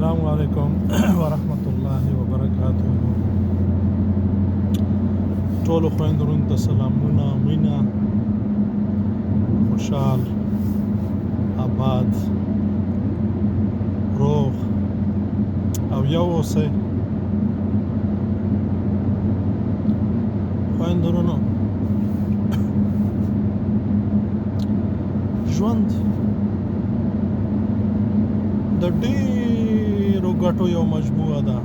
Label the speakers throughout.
Speaker 1: السلام علیکم ورحمت الله وبرکاته. ټولو خویندو ته سلامونه، مینه، خوشحال، آباد، روغ او یو اوسئ. خویندو ژوند د ډېرو ګټو یو مجموعه ده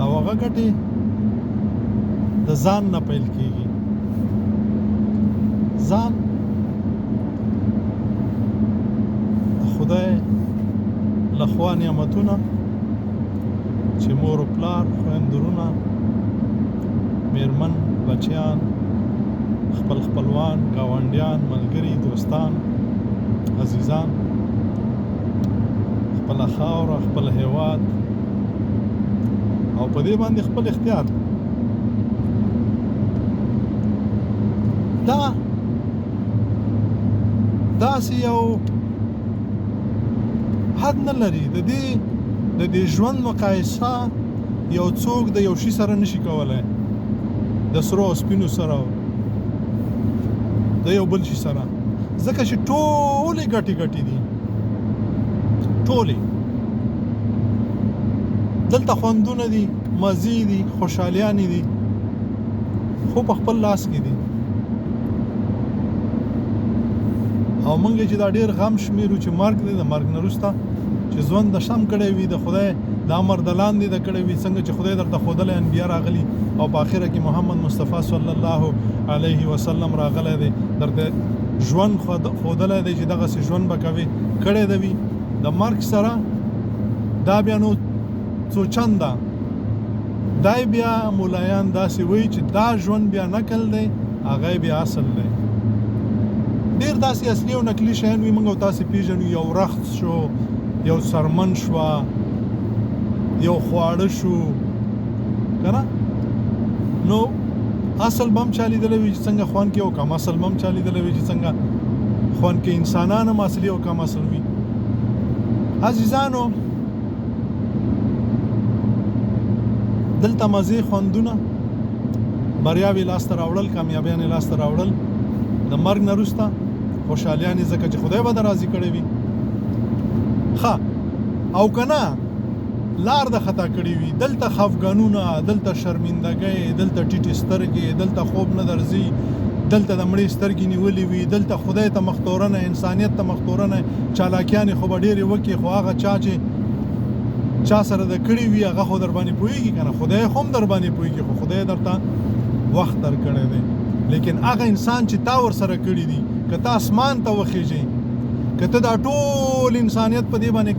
Speaker 1: او هغه ګټې د ځان نه پیل کېږي. ځان د خدای له خوا نعمتونه چې مور و پلار، خویندرونه، میرمن، بچیان، خپل خپلوان، ګاونډیان، ملګري، دوستان، عزیزان، خپل خاوره، خپل هیواد او په دې باندې خپل اختیار، دا داسې یو حد نه لري. د دې ژوند مقایسه یو څوک د یو شي سره نشي کولی، د سرو او سپینو سره، د یو بل شي سره، ځکه چې ټولې ګټې دي. ټولې دلته خوندونه دي، مزې دي، خوشحالیانې دي، خو په خپل لاس کې دي. او موږ چې دا ډېر غم شمیرو چې مرګ دی، د مرګ نه وروسته چې ژوند د شم کړی وي، د خدای د امر د لاندې د کړی وي، څنګه چې خدای درته ښودلی، انبیا راغلي او په آخره کې محمد مصطفی صلی الله علیه وسلم راغلی دی، درته ژوند ښودلی دی چې دغسې ژوند به کوې، کړی دی وي. د مرګ سره دا بیا نو څو چنده دای بیا مولایان داسې وایي چې دا ژوند بیا نقل دی، هغه بیا اصل دی. ډېر داسې اصلي او نقلي شیان وي، موږ او تاسې پېژنو. یو رخت شو، یو څرمن شوه، یو خواړه شو، که نه؟ نو اصل به هم چا لیدلی وي چې څنګه خوند کوي، او کم اصل به هم چا لیدلی وي چې څنګه خوند کوي. انسانان هم اصلي او کم اصل وي. عزیزانو، دلته مزې، خوندونه، بریاوې لاسته راوړل، کامیابیانې لاسته راوړل، د مرګ نه وروسته خوشحالیانې، ځکه چې خدای به د راضي کړی وي. ښه او که نه لار د خطا کړي وي، دلته خفګانونه، دلته شرمندګۍ، دلته ټیټې سترګې، دلته خوب نه درځي، دلته د مړې سترګې نیولې وي، دلته خدای ته مختورنه، انسانیت ته مختورنه، چالاکیانې خو به ډېرې وکړي، خو هغه چا چې چا سره د کړي وي هغه خو در باندې پوهېږي که نه؟ خدای خو هم در باندې پوهېږي، خو خدای درته وخت در کړی دی. لیکن هغه انسان چې تا ورسره کړي دي، که ته اسمان ته وخېږې، که ته دا ټول انسانیت په دې باندې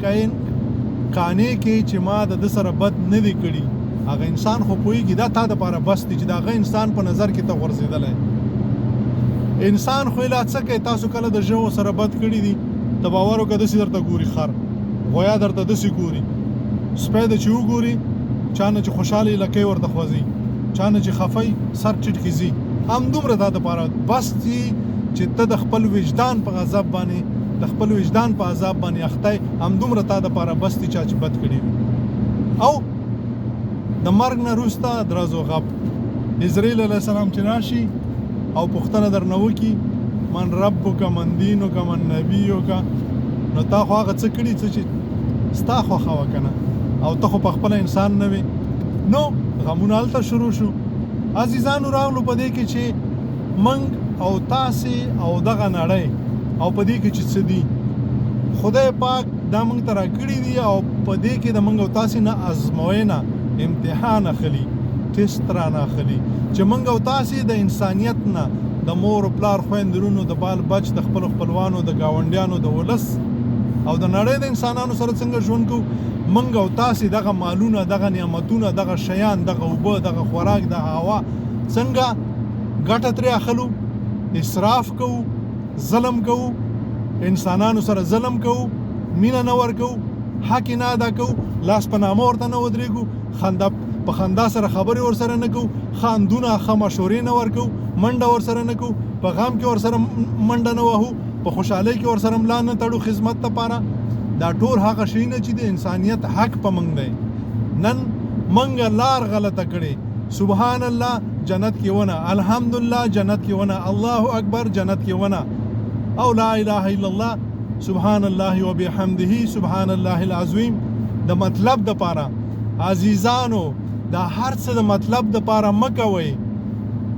Speaker 1: قانع کې چې ما د ده سره بد نه دی کړي، هغه انسان خو پوهېږي دا تا دپاره بس دی چې د هغه انسان په نظر کې ته غورځېدلی. انسان خو لا څه کوي، تاسو کله د ژوو سره بد کړي دي، ته باور وکړه داسې درته ګوري، خر غویا درته داسې ګوري، سپی د چې وګوري، چا نه چې خوشحالي لکۍ ورته خوځي، چا نه چې خفی سر ټیټ کې ځي، همدومره تا دپاره بس دي چې ته د خپل وجدان په غضب باندې، د خپل وجدان په عذاب باندې اختی، همدومره تا دپاره بس دي چا چې بد کړي وي. او د مرګ نه وروسته درز و غب اسرائیل علیه السلام چې راشي او پوښتنه درنه وکړي، من ربک، من دینک، من نبیک، نو تا خو هغه څه کړي څه چې ستا خوښه وه که نه، او ته خو پخپله انسان نه وې. نو غمونه هلته شروع شو. عزیزانو راغلو په دې کې چې موږ او تاسې او دغه نړۍ او په دې کې چې څه دي، خدای پاک دا موږ ته راکړي دي، او په دې کې د موږ او تاسې نه ازموینه، امتحان اخلي، ټیسټ رانه اخلي، چې موږ او تاسې د انسانیت نه، د مور و پلار، خویندرونو، د بال بچ، د خپلو خپلوانو، د ګاونډیانو، د ولس او د نړۍ د انسانانو سره څنګه ژوند کوو. موږ او تاسې دغه مالونه، دغه نعمتونه، دغه شیان، دغه اوبه، دغه خوراک، دغه هوا، څنګه ګټه ترې اخلو، اسراف کوو، ظلم کوو، انسانانو سره ظلم کوو، مینه نه ورکوو، حق نه ادا کوو، لاس په نامه ورته نه ودرېږو، په خندا سره خبرې ورسره نه کوو، ښه اندونه، ښه مشورې نه ورکوو، منډه ورسره نه کوو، په غم کې ورسره منډه نه وهو، په خوشحالۍ کې ورسره ملا نه تړو خدمت لپاره. دا ټول هغه شیونه چې د انسانیت حق په موږ دی نن موږ لار غلطه کړې سبحان الله جنت کې ونه الحمدلله جنت کې ونه الله اکبر جنت کې ونه او لا اله الا الله سبحان الله وبحمده سبحان الله العظیم د مطلب د پاره عزیزانو دا هر څه د مطلب د پاره مکوي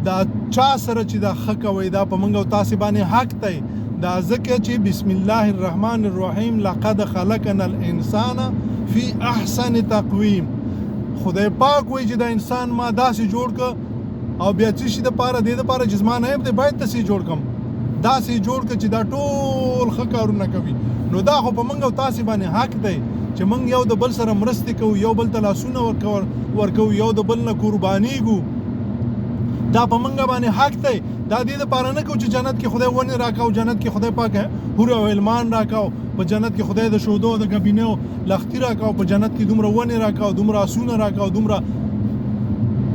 Speaker 1: دا چا سره چې دا حق وي دا په موږ او تاسو باندې حق دی دا ځکه چې بسم الله الرحمن الرحیم لقد خلقنا الانسان فی احسن تقویم خدای پاک وایي چې دا انسان ما داسې جوړ ک او بیا چې شي د پاره د پاره جسمانه هم دی باید تاسې جوړ کم داسې جوړ ک چې دا ټول ښه کارونه کوي نو دا خو په موږ او تاسو باندې حق دی چې موږ یو د بل سره مرستې کوو یو بل ته لاسونه ورکوو یو د بل نه قربانیږو دا په موږ باندې حق دی دا دې دپاره نه کوو چې جنت کې خدای ونې راکاو جنت کې خدای پاک حور او علمان راکاو په جنت کې خدای د شودو د ګبینو لختي راکاو په جنت کې دومره ونې راکاو دومره آسونه راکاو دومره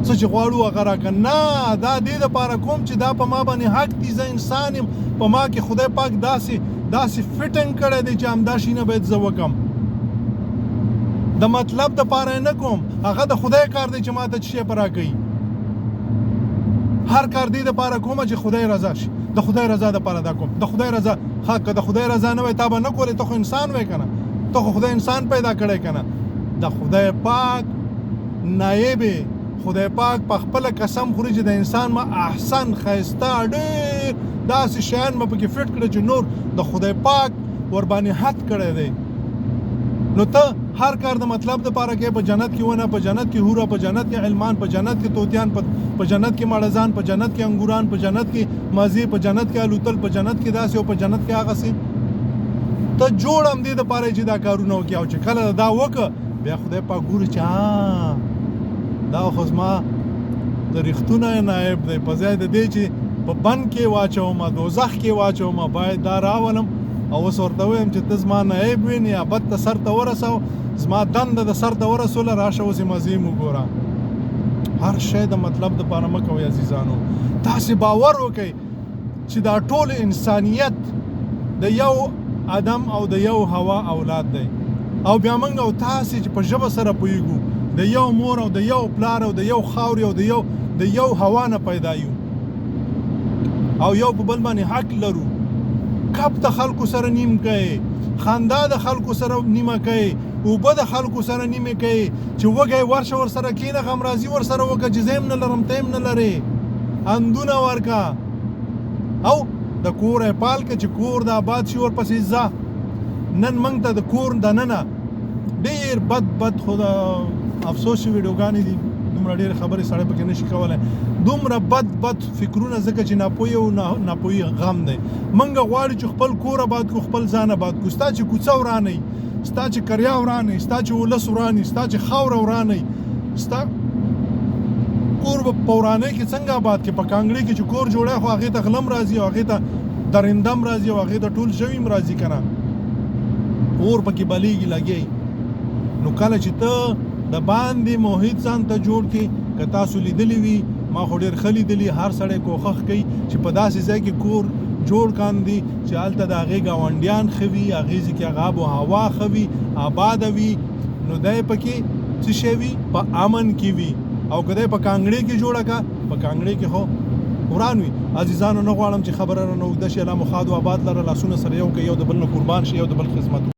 Speaker 1: څه چې غواړو هغه راکړه نه دا دې دپاره کوم چې دا په ما باندې حق دي زه انسان یم په ما کې خدای پاک داسې فټنګ کړی دی چې همدا شیونه باید زه وکړم د مطلب دپاره یې نه کوم هغه د خدای کار دی چې ما ته څه شی په راکوي هر کار دې دپاره کومه چې خدای رضا شي د خدای رضا دپاره دا کوم د خدای رضا ښه که د خدای رضا نه وای تا به نه کولې ته خو انسان وای که نه ته خو خدای انسان پیدا کړی که نه د خدای پاک نایب خدای پاک په خپله قسم خوري چې د انسان ما احسن ښایسته ډېر داسې شیان مې پکې فټ کړه چې نور د خدای پاک ورباندې حد کړی دی نو ته هر کار د مطلب دپاره کې په جنت کې ونه په جنت کې حوره په جنت کې علمان په جنت کې طوطیان په جنت کې ماړزان په جنت کې انګوران په جنت کې مازی په جنت کې الوتل په جنت کې داسې او په جنت کې هغه سي ته جوړ هم دې دپاره چې دا کارونه وکړي او چې کله دا وکړه بیا خدای پاک ګوري چې دا خو زما د رښتونه نایب دی په ځای د دې چې په بند کې واچوم دوزخ کې واچوم باید دا راولم او اوس ورته ویم چې ته زما نایب وې نیابت ته سر ته ورسو زما دنده د سر ته ورسوله راشه اوس یې مزیم وګوره هر شی د مطلب دپاره مه کوئ عزیزانو تاسې باور وکئ چې دا ټول انسانیت د یو ادم او د یو هوا اولاد دی او بیا موږ او تاسې چې په ژبه سره پوهېږو د یو مور او د یو پلار او د یو خاورې او د یو هوا نه پیدا یو او یو په بل باندې حق لرو کب د خلکو سره نیم کوي خندا د خلکو سره نیمه کوي اوبه د خلکو سره نیمه کوي چې وږی ورشه ورسره کښېنه غمرازي ورسره وکړه چې زه هم نه لرم ته هم نه لرې اندونه ورکه او د کور یې پال که چې کور د آباد شي ورپسې ځه نن موږ ته د کور دننه ډېر بد خو د افسوس چې ویډیوګانې دي دومره ډېرې خبرې سړی پکې نشي کولی دومره بد فکرونه ځکه چې ناپوهي او ناپوهي غم دی موږ غواړو چې خپل کور آباد کړو خپل ځان آباد کړو ستا چې کوڅه ورانئ ستا چې کریا ورانئ ستا چې ولس ورانئ ستا چې خاوره ورانئ ستا کور به په ورانۍ کې څنګه آباد کې په کانګړۍ کې چې کور جوړی خو هغې ته غلم راځي او هغې ته درندم راځي او هغې ته ټول ژوي هم راځي که نه اور پکې بلیږي لګی نو کله چې ته د باندې محیط ځان ته جوړ کړي که تاسو لیدلی وي ما خو ډېر ښه لیدلي هر سړی کوښښ کوي چې په داسې ځای کې کور جوړ کاندي چې هلته د هغې ګاونډیان ښه وي هغې ځای کې هغه آب و هوا ښه وي آباده وي نو دی پکې څه شی وي په امن کې وي او که دی په کانګړۍ کې جوړه که په کانګړۍ کې خو وران وي عزیزانو نه غواړم چې خبره رانه اوږده شي الله مو ښاد و آباد لره لاسونه سره یو که یو د بل نه قربان شي یو د بل خدمت